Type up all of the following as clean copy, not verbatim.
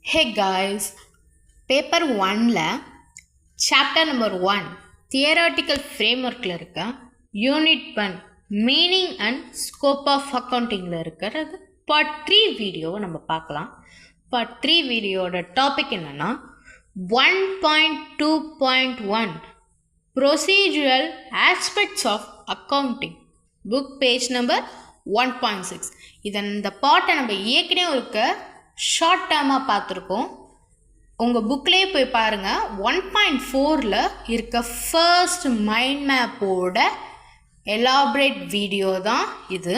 Hey guys, paper 1ல chapter number 1 theoretical frameworkல இருக்க unit 1 meaning and scope of accountingல இருக்கிறது part 3 வீடியோவை நம்ம பார்க்கலாம். part 3 வீடியோட டாபிக் என்னன்னா 1.2.1 procedural aspects of accounting book page number 1.6. இந்த பாட்டை நம்ம ஏற்கனவே இருக்க ஷார்ட் டேர்மாக பார்த்துருக்கோம். உங்கள் புக்லேயே போய் பாருங்கள். 1.4ல் இருக்க ஃபர்ஸ்ட் மைண்ட் மேப்போட எலாபரேட் வீடியோ தான் இது.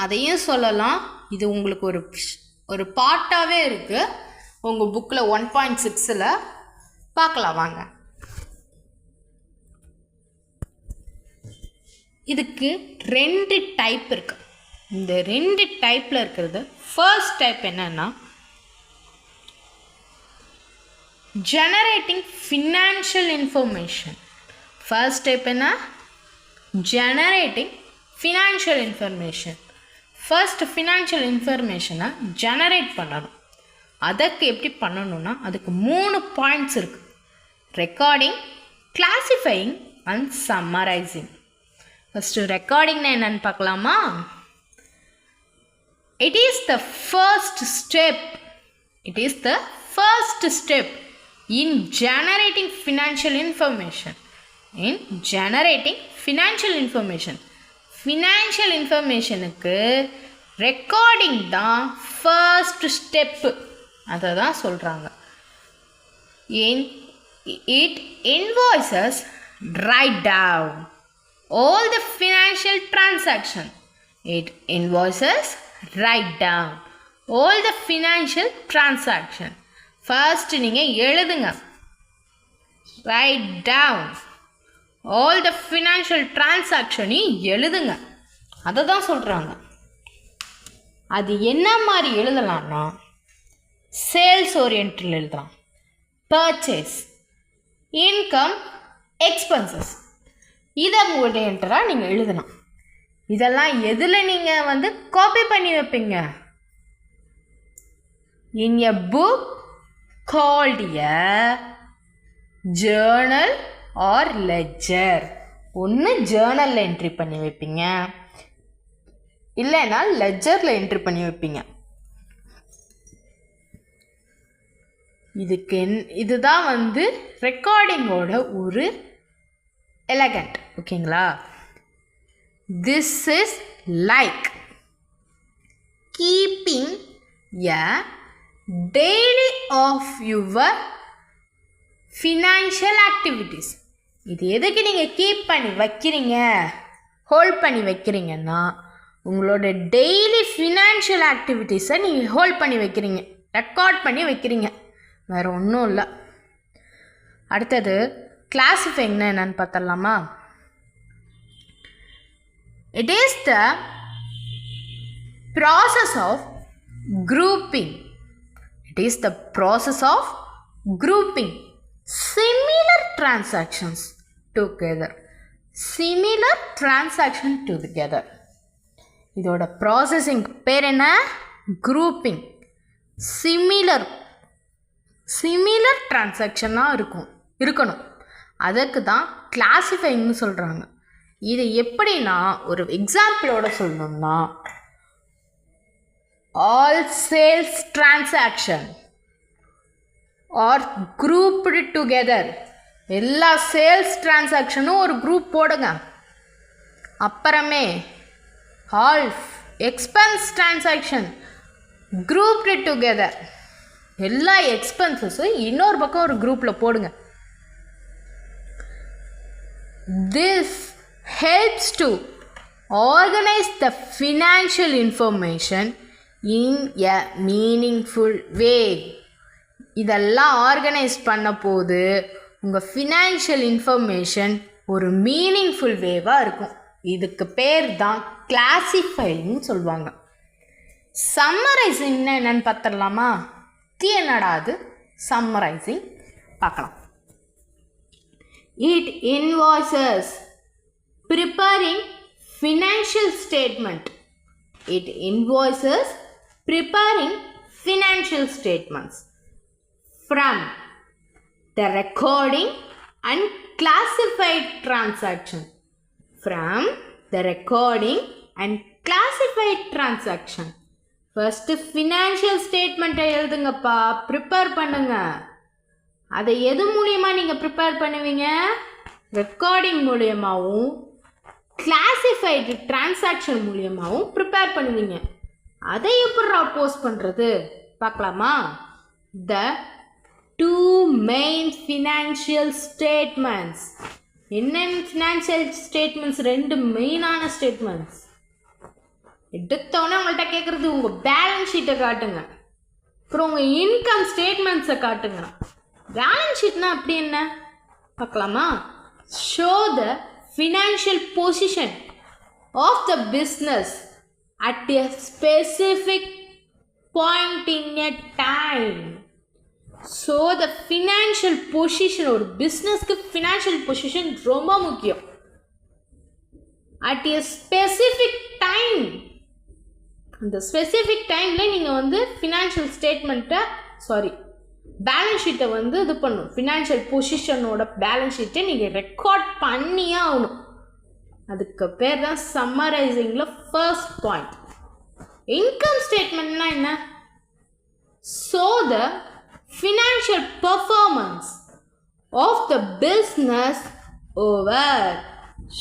அதையும் சொல்லலாம், இது உங்களுக்கு ஒரு பார்ட்டாகவே இருக்குது. உங்கள் புக்கில் 1.6ல் பார்க்கலாம் வாங்க. இதுக்கு 2 டைப் இருக்குது. இந்த 2 டைப்பில் இருக்கிறது ஃபர்ஸ்ட் டைப் என்னன்னா generating financial information. First type என்ன? Generating financial information. First financial இன்ஃபர்மேஷனை ஜெனரேட் பண்ணணும். அதுக்கு எப்படி பண்ணணும்னா அதுக்கு 3 பாயிண்ட்ஸ் இருக்குது. Recording, classifying and summarising. First ரெக்கார்டிங்னா என்னன்னு பார்க்கலாமா? It is the first step in generating financial information. Financial informationக்கு ரெக்கார்டிங் தான் ஃபர்ஸ்ட் ஸ்டெப்பு. அதை தான் சொல்கிறாங்க. It invoices write down all the financial transaction. Write down all the financial transaction. First நீங்கள் எழுதுங்க. Write down all the financial transaction எழுதுங்க. அதை தான் சொல்கிறாங்க. அது என்ன மாதிரி எழுதலாம்னா சேல்ஸ் ஓரியன்டில் எழுதலாம். பர்ச்சேஸ், இன்கம், எக்ஸ்பென்சஸ் இதை ஓரியன்டாக நீங்கள் எழுதலாம். இதெல்லாம் எதில் நீங்கள் காப்பி பண்ணி வைப்பீங்க? in a book called a journal or ledger. ஒன்று ஜேர்னலில் என்ட்ரி பண்ணி வைப்பீங்க, இல்லைன்னா லெஜரில் என்ட்ரி பண்ணி வைப்பீங்க. இதுதான் ரெக்கார்டிங்கோட ஒரு எலகண்ட். ஓகேங்களா? This is like keeping a daily of your financial activities. இது எதுக்கு நீங்கள் கீப் பண்ணி வைக்கிறீங்க, ஹோல்ட் பண்ணி வைக்கிறீங்கன்னா உங்களோட டெய்லி ஃபினான்ஷியல் ஆக்டிவிட்டீஸை நீங்கள் ஹோல்ட் பண்ணி வைக்கிறீங்க, ரெக்கார்ட் பண்ணி வைக்கிறீங்க, வேறு ஒன்றும் இல்லை. அடுத்தது கிளாஸிஃபைங்னா என்னன்னு பார்த்துடலாமா? It is the process of grouping. Similar transactions together. இதோட ப்ராசஸிங் பேர் என்ன? குரூப்பிங். சிமிலர் டிரான்சாக்ஷனாக இருக்கணும். அதுக்கு தான் கிளாஸிஃபைங்னு சொல்கிறாங்க. இது எப்படின்னா ஒரு எக்ஸாம்பிளோட சொல்லணும்னா all sales transaction are grouped together. எல்லா சேல்ஸ் டிரான்சாக்ஷனும் ஒரு குரூப் போடுங்க. அப்புறமே all expense transaction grouped together. எல்லா எக்ஸ்பென்சஸும் இன்னொரு பக்கம் ஒரு குரூப்பில் போடுங்க. This helps to organize the financial information in a meaningful way. இதெல்லாம் ஆர்கனைஸ் பண்ண போது உங்கள் ஃபினான்ஷியல் இன்ஃபர்மேஷன் ஒரு மீனிங்ஃபுல் வேவாக இருக்கும். இதுக்கு பேர் தான் கிளாஸிஃபைன்னு சொல்லுவாங்க. சம்மரைசிங்னா என்னன்னு பார்த்துடலாமா? என்னடா அது சம்மரைசிங் பார்க்கலாம். It invoices preparing financial statement. It invoices preparing financial statements from the recording and classified transaction. From the recording and classified transaction. First financial statement எழுதுங்கப்பா, ப்ரிப்பேர் பண்ணுங்க. அதை எது மூலியமாக நீங்கள் ப்ரிப்பேர் பண்ணுவீங்க? ரெக்கார்டிங் மூலியமாகவும் கிளாசிஃபைடு டிரான்சாக்ஷன் மூலியமாகவும் ப்ரிப்பேர் பண்ணுவீங்க. அதை எப்படி போஸ்ட் பண்ணுறது பார்க்கலாமா? த 2 மெயின் ஃபினான்ஷியல் ஸ்டேட்மெண்ட்ஸ். என்னென்ன ஃபினான்ஷியல் ஸ்டேட்மெண்ட்ஸ்? 2 மெயினான ஸ்டேட்மெண்ட்ஸ். எடுத்தோன்னே உங்கள்கிட்ட கேட்குறது உங்கள் பேலன்ஸ் ஷீட்டை காட்டுங்க, அப்புறம் உங்கள் இன்கம் ஸ்டேட்மெண்ட்ஸை காட்டுங்க. பேலன்ஸ் ஷீட்னா அப்படி என்ன பார்க்கலாமா? Show the financial position of the business at a specific point in a time. So the financial position, ஒரு பிஸ்னஸ்க்கு ஃபினான்ஷியல் பொசிஷன் ரொம்ப முக்கியம். அட் எ ஸ்பெசிஃபிக் டைம், இந்த ஸ்பெசிஃபிக் டைமில் நீங்கள் ஃபினான்ஷியல் ஸ்டேட்மெண்ட்டை பேலன்ஸ் ஷீட்டை இது பண்ணணும். ஃபினான்ஷியல் பொசிஷனோட பேலன்ஸ் ஷீட்டை நீங்கள் ரெக்கார்ட் பண்ணியே ஆகணும். அதுக்கு பேர் தான் சம்மரைசிங்கில் ஃபர்ஸ்ட் பாயிண்ட். இன்கம் ஸ்டேட்மெண்ட்னா என்ன? So the financial performance of the business over.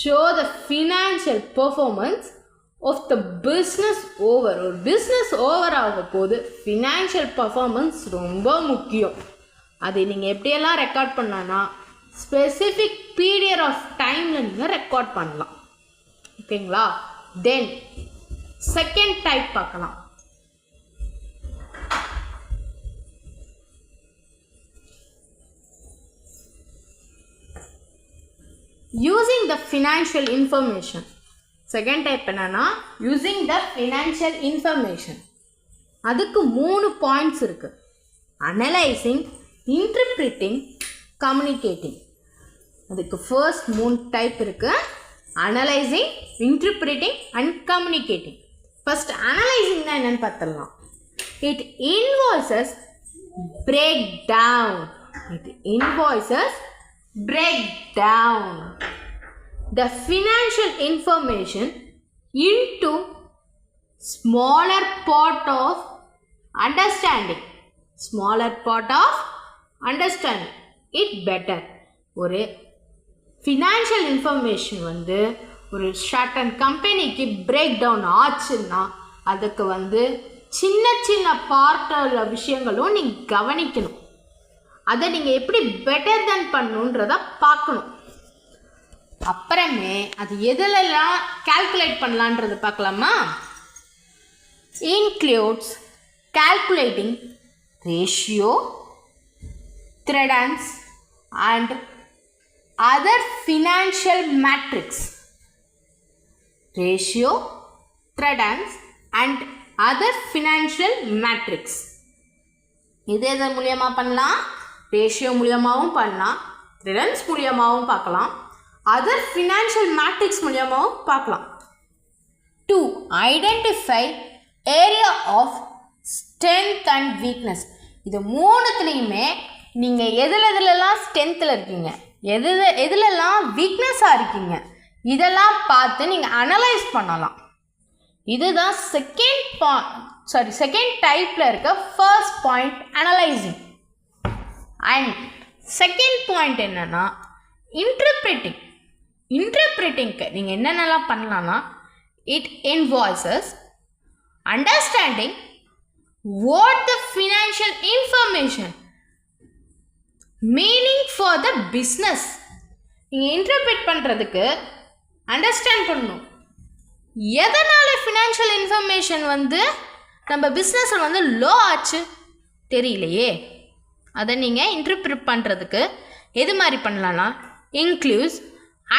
Show the financial performance of the business over. ஒரு பிஸ்னஸ் ஓவர் ஆக போது ஃபினான்ஷியல் பர்ஃபார்மன்ஸ் ரொம்ப முக்கியம். அதை நீங்கள் எப்படியெல்லாம் ரெக்கார்ட் பண்ணலான்னா ஸ்பெசிஃபிக் பீரியட் ஆஃப் டைமில் நீங்கள் ரெக்கார்ட் பண்ணலாம். ஓகேங்களா? தென் செகண்ட் டைப் பார்க்கலாம். Using the financial information. Second type என்னன்னா யூசிங் த ஃபினான்ஷியல் இன்ஃபர்மேஷன். அதுக்கு 3 பாயிண்ட்ஸ் இருக்குது. Analysing, interpreting, communicating. அதுக்கு ஃபர்ஸ்ட் 3 டைப் இருக்குது. Analysing, interpreting and communicating. First analysing தான் என்னென்னு பார்த்துடலாம். It invoices break down. It invoices break down the financial information into smaller part of understanding. Smaller part of understanding it better. ஒரு financial information ஒரு shorten கம்பெனிக்கு break down ஆச்சுன்னா அதுக்கு சின்ன சின்ன பார்ட்டில் விஷயங்களும் நீங்கள் கவனிக்கணும். அதை நீங்கள் எப்படி பெட்டர் தென் பண்ணணுன்றத பார்க்கணும். அப்புறமே அது எதிலெல்லாம் கால்குலேட் பண்ணலான்றது பார்க்கலாமா? Includes calculating ratio, trends and other financial metrics. Ratio, trends and other financial metrics. இது எதன் மூலியமாக பண்ணலாம்? ரேஷியோ மூலியமாகவும் பண்ணலாம், ரிலன்ஸ் மூலியமாகவும் பார்க்கலாம், அதர் ஃபினான்ஷியல் மேட்ரிக்ஸ் மூலியமாகவும் பார்க்கலாம். 2. Identify area of strength and weakness. இது 3த்துலேயுமே நீங்கள் எதுலெல்லாம் ஸ்ட்ரென்த்தில் இருக்கீங்க, எதுலெல்லாம் வீக்னஸாக இருக்கீங்க, இதெல்லாம் பார்த்து நீங்கள் அனலைஸ் பண்ணலாம். இதுதான் செகண்ட் டைப்பில் இருக்க first point, analysing. And second point என்னன்னா இன்டர்பிரிட்டிங். இன்டர்பிரிட்டிங்க்கு நீங்கள் என்னென்னலாம் பண்ணலான்னா it invoices understanding what the financial information meaning for the business. நீங்கள் இன்டர்பிரிட் பண்ணுறதுக்கு அண்டர்ஸ்டாண்ட் பண்ணணும். எதனால் ஃபினான்ஷியல் இன்ஃபர்மேஷன் நம்ம பிஸ்னஸில் லோ ஆச்சு தெரியலையே. அதை நீங்கள் இன்டர்பிரிட் பண்ணுறதுக்கு எது மாதிரி பண்ணலான்னா இன்க்ளூஸ்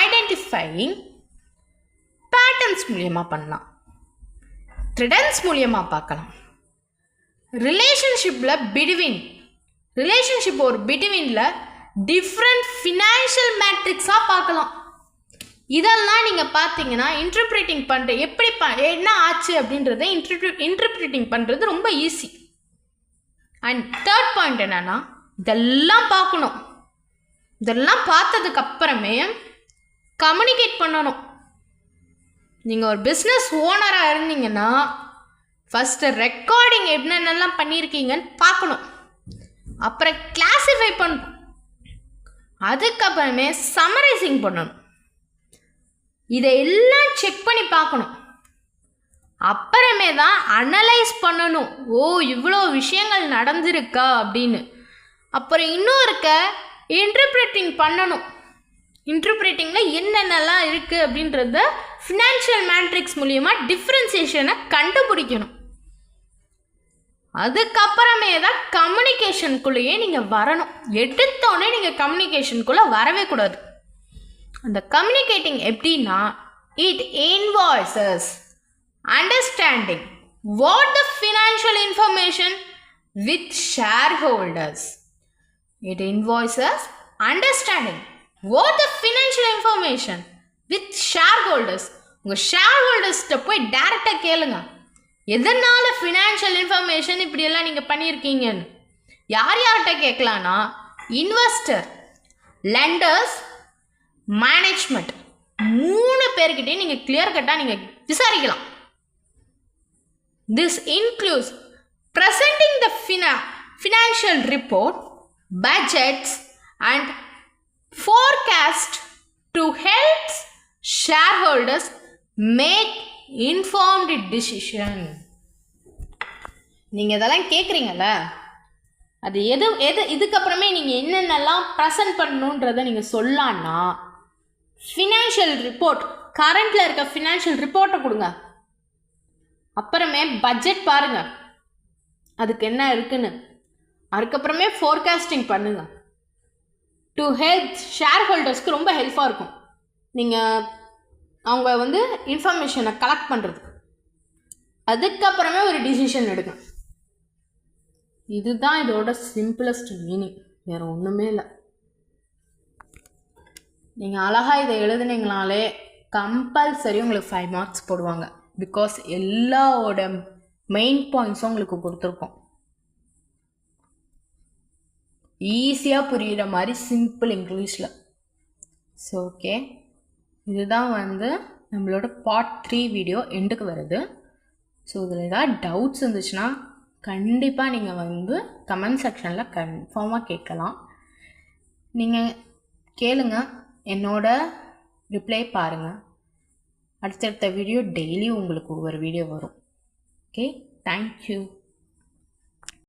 ஐடென்டிஃபையிங் பேட்டர்ன்ஸ் மூலியமாக பண்ணலாம், த்ரெடன்ஸ் மூலியமாக பார்க்கலாம். ரிலேஷன்ஷிப் ஒரு பிட்வீனில் டிஃப்ரெண்ட் ஃபினான்ஷியல் மேட்ரிக்ஸாக பார்க்கலாம். இதெல்லாம் நீங்கள் பார்த்தீங்கன்னா இன்டர்பிரிட்டிங் பண்ணுற எப்படி என்ன ஆச்சு அப்படின்றத இன்டர்பிரிட்டிங் பண்ணுறது ரொம்ப ஈஸி. அண்ட் தேர்ட் பாயிண்ட் என்னன்னா, இதெல்லாம் பார்க்கணும். இதெல்லாம் பார்த்ததுக்கு அப்புறமே கம்யூனிகேட் பண்ணணும். நீங்கள் ஒரு பிஸ்னஸ் ஓனராக இருந்தீங்கன்னா ஃபஸ்ட்டு ரெக்கார்டிங் என்னென்னலாம் பண்ணியிருக்கீங்கன்னு பார்க்கணும். அப்புறம் கிளாஸிஃபை பண்ணணும். அதுக்கப்புறமே சம்மரைசிங் பண்ணணும். இதை எல்லாம் செக் பண்ணி பார்க்கணும். அப்புறமே தான் அனலைஸ் பண்ணணும். ஓ, இவ்வளோ விஷயங்கள் நடந்திருக்கா அப்படின்னு. அப்புறம் இன்னும் இருக்க இன்டர்பிரேட்டிங் பண்ணணும். இன்டர்பிரேட்டிங்கில் என்னென்னலாம் இருக்குது அப்படின்றத ஃபினான்ஷியல் மேட்ரிக்ஸ் மூலியமாக டிஃப்ரென்சியேஷனை கண்டுபிடிக்கணும். அதுக்கப்புறமே தான் கம்யூனிகேஷனுக்குள்ளேயே நீங்கள் வரணும். எடுத்தோடனே நீங்கள் கம்யூனிகேஷனுக்குள்ளே வரவே கூடாது. அந்த கம்யூனிகேட்டிங் எப்படின்னா, it invoices understanding what the financial information with shareholders. It invoices understanding what the financial information with shareholders. உங்கள் ஷேர்ஹோல்டர்ஸ்கிட்ட போய் டைரெக்டாக கேளுங்க, எதனால் ஃபினான்ஷியல் இன்ஃபர்மேஷன் இப்படியெல்லாம் நீங்கள் பண்ணியிருக்கீங்கன்னு. யார் யார்கிட்ட கேட்கலான்னா, இன்வெஸ்டர், லெண்டர்ஸ், மேனேஜ்மெண்ட், 3 பேர்கிட்டே நீங்கள் கிளியர் கட்டாக நீங்கள் விசாரிக்கலாம். This includes presenting the financial report, budgets and forecast to help shareholders make informed decision. நீங்கள் இதெல்லாம் கேட்குறீங்கல்ல, அது இதுக்கப்புறமே நீங்கள் என்னென்னலாம் ப்ரெசன்ட் பண்ணணுன்றதை நீங்கள் சொல்லலான்னா, ஃபினான்ஷியல் ரிப்போர்ட், கரண்டில் இருக்க ஃபினான்ஷியல் ரிப்போர்ட்டை கொடுங்க. அப்புறமே பட்ஜெட் பாருங்கள் அதுக்கு என்ன இருக்குன்னு. அதுக்கப்புறமே ஃபோர்காஸ்டிங் பண்ணுங்கள். டு ஹெல்ப் ஷேர் ஹோல்டர்ஸ்க்கு ரொம்ப ஹெல்ப்பாக இருக்கும். நீங்கள் அவங்க இன்ஃபர்மேஷனை கலெக்ட் பண்ணுறதுக்கு. அதுக்கப்புறமே ஒரு டிசிஷன் எடுங்க. இதுதான் இதோட சிம்பிளஸ்ட் மீனிங், வேறு ஒன்றுமே இல்லை. நீங்கள் அழகாக இதை எழுதுனீங்கனாலே கம்பல்சரி உங்களுக்கு 5 மார்க்ஸ் போடுவாங்க. பிகாஸ் எல்லாவோட மெயின் பாயிண்ட்ஸும் உங்களுக்கு கொடுத்துருக்கோம். ஈஸியாக புரிகிற மாதிரி சிம்பிள் இங்கிலீஷில். ஸோ ஓகே, இதுதான் நம்மளோட பார்ட் 3 வீடியோ எண்டுக்கு வருது. ஸோ இதில் ஏதாவது டவுட்ஸ் இருந்துச்சுன்னா கண்டிப்பாக நீங்கள் கமெண்ட் செக்ஷனில் கன்ஃபார்மாக கேட்கலாம். நீங்கள் கேளுங்க, என்னோட ரிப்ளை பாருங்கள். அடுத்தடுத்த வீடியோ டெய்லி உங்களுக்கு ஒரு வீடியோ வரும். Okay, thank you.